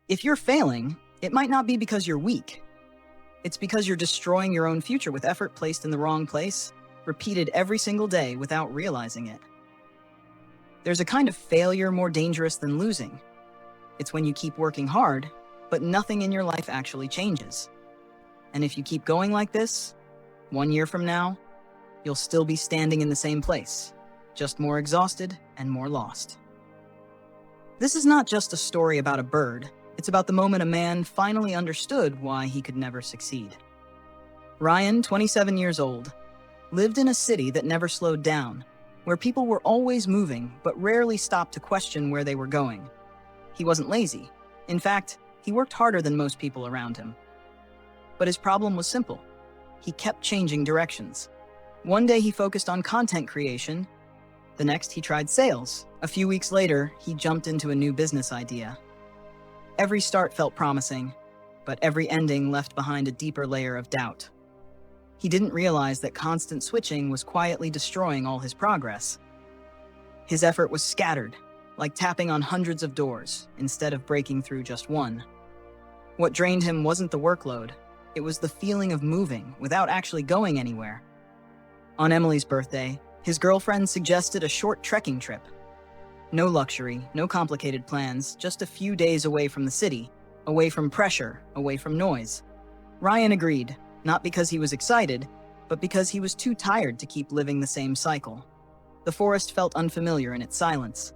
If you're failing, it might not be because you're weak. It's because you're destroying your own future with effort placed in the wrong place, repeated every single day without realizing it. There's a kind of failure more dangerous than losing. It's when you keep working hard, but nothing in your life actually changes. And if you keep going like this, 1 year from now, you'll still be standing in the same place, just more exhausted and more lost. This is not just a story about a bird. It's about the moment a man finally understood why he could never succeed. Ryan, 27 years old, lived in a city that never slowed down, where people were always moving but rarely stopped to question where they were going. He wasn't lazy. In fact, he worked harder than most people around him. But his problem was simple. He kept changing directions. One day he focused on content creation. The next he tried sales. A few weeks later, he jumped into a new business idea. Every start felt promising, but every ending left behind a deeper layer of doubt. He didn't realize that constant switching was quietly destroying all his progress. His effort was scattered, like tapping on hundreds of doors instead of breaking through just one. What drained him wasn't the workload, it was the feeling of moving without actually going anywhere. On Emily's birthday, his girlfriend suggested a short trekking trip. No luxury, no complicated plans, just a few days away from the city, away from pressure, away from noise. Ryan agreed, not because he was excited, but because he was too tired to keep living the same cycle. The forest felt unfamiliar in its silence.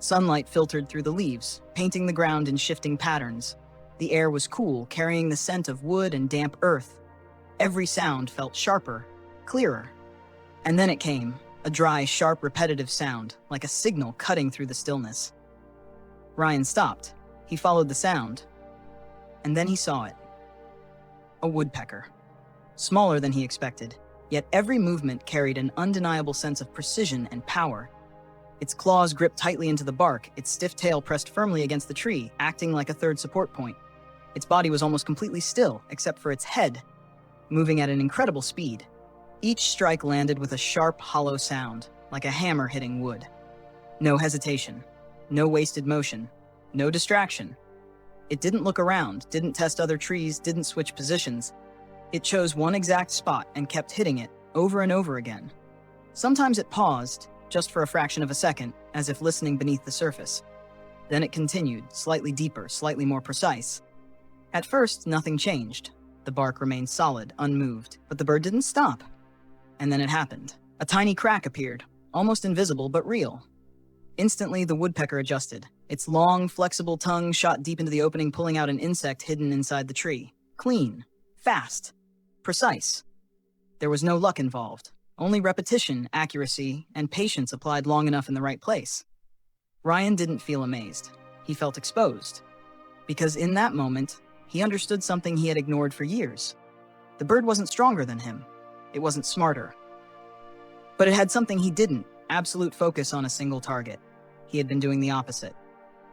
Sunlight filtered through the leaves, painting the ground in shifting patterns. The air was cool, carrying the scent of wood and damp earth. Every sound felt sharper, clearer. And then it came. A dry, sharp, repetitive sound, like a signal cutting through the stillness. Ryan stopped. He followed the sound. And then he saw it. A woodpecker. Smaller than he expected, yet every movement carried an undeniable sense of precision and power. Its claws gripped tightly into the bark, its stiff tail pressed firmly against the tree, acting like a third support point. Its body was almost completely still, except for its head, moving at an incredible speed. Each strike landed with a sharp, hollow sound, like a hammer hitting wood. No hesitation, no wasted motion, no distraction. It didn't look around, didn't test other trees, didn't switch positions. It chose one exact spot and kept hitting it over and over again. Sometimes it paused, just for a fraction of a second, as if listening beneath the surface. Then it continued, slightly deeper, slightly more precise. At first, nothing changed. The bark remained solid, unmoved, but the bird didn't stop. And then it happened. A tiny crack appeared, almost invisible but real. Instantly, the woodpecker adjusted. Its long, flexible tongue shot deep into the opening, pulling out an insect hidden inside the tree. Clean, fast, precise. There was no luck involved, only repetition, accuracy, and patience applied long enough in the right place. Ryan didn't feel amazed. He felt exposed. Because in that moment, he understood something he had ignored for years. The bird wasn't stronger than him. It wasn't smarter. But it had something he didn't, absolute focus on a single target. He had been doing the opposite.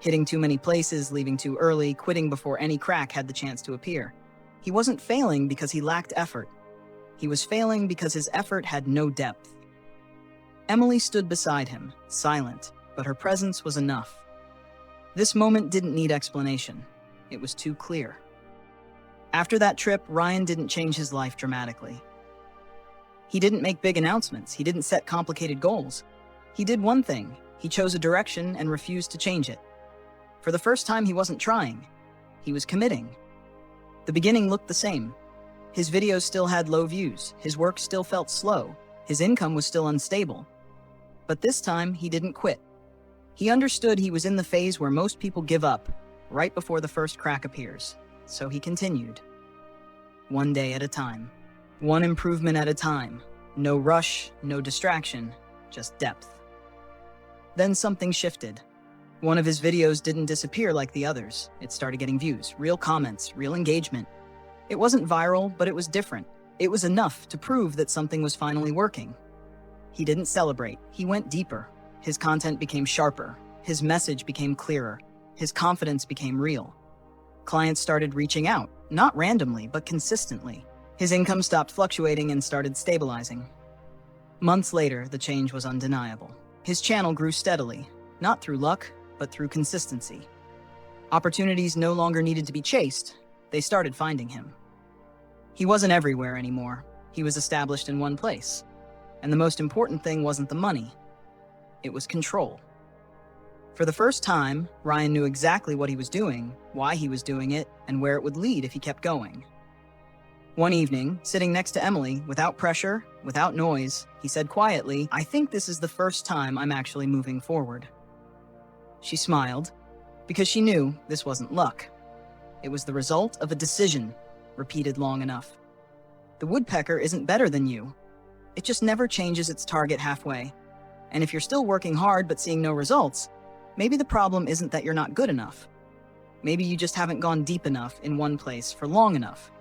Hitting too many places, leaving too early, quitting before any crack had the chance to appear. He wasn't failing because he lacked effort. He was failing because his effort had no depth. Emily stood beside him, silent, but her presence was enough. This moment didn't need explanation. It was too clear. After that trip, Ryan didn't change his life dramatically. He didn't make big announcements. He didn't set complicated goals. He did one thing. He chose a direction and refused to change it. For the first time, he wasn't trying. He was committing. The beginning looked the same. His videos still had low views. His work still felt slow. His income was still unstable. But this time, he didn't quit. He understood he was in the phase where most people give up, right before the first crack appears. So he continued. One day at a time. One improvement at a time. No rush, no distraction, just depth. Then something shifted. One of his videos didn't disappear like the others. It started getting views, real comments, real engagement. It wasn't viral, but it was different. It was enough to prove that something was finally working. He didn't celebrate. He went deeper. His content became sharper. His message became clearer. His confidence became real. Clients started reaching out, not randomly, but consistently. His income stopped fluctuating and started stabilizing. Months later, the change was undeniable. His channel grew steadily, not through luck, but through consistency. Opportunities no longer needed to be chased. They started finding him. He wasn't everywhere anymore. He was established in one place. And the most important thing wasn't the money. It was control. For the first time, Ryan knew exactly what he was doing, why he was doing it, and where it would lead if he kept going. One evening, sitting next to Emily, without pressure, without noise, he said quietly, "I think this is the first time I'm actually moving forward." She smiled, because she knew this wasn't luck. It was the result of a decision, repeated long enough. The woodpecker isn't better than you. It just never changes its target halfway. And if you're still working hard but seeing no results, maybe the problem isn't that you're not good enough. Maybe you just haven't gone deep enough in one place for long enough.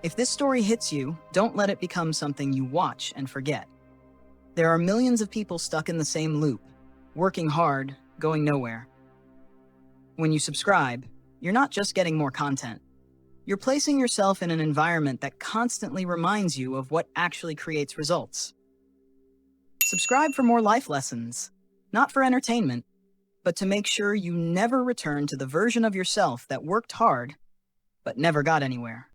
If this story hits you, don't let it become something you watch and forget. There are millions of people stuck in the same loop, working hard, going nowhere. When you subscribe, you're not just getting more content. You're placing yourself in an environment that constantly reminds you of what actually creates results. Subscribe for more life lessons, not for entertainment, but to make sure you never return to the version of yourself that worked hard, but never got anywhere.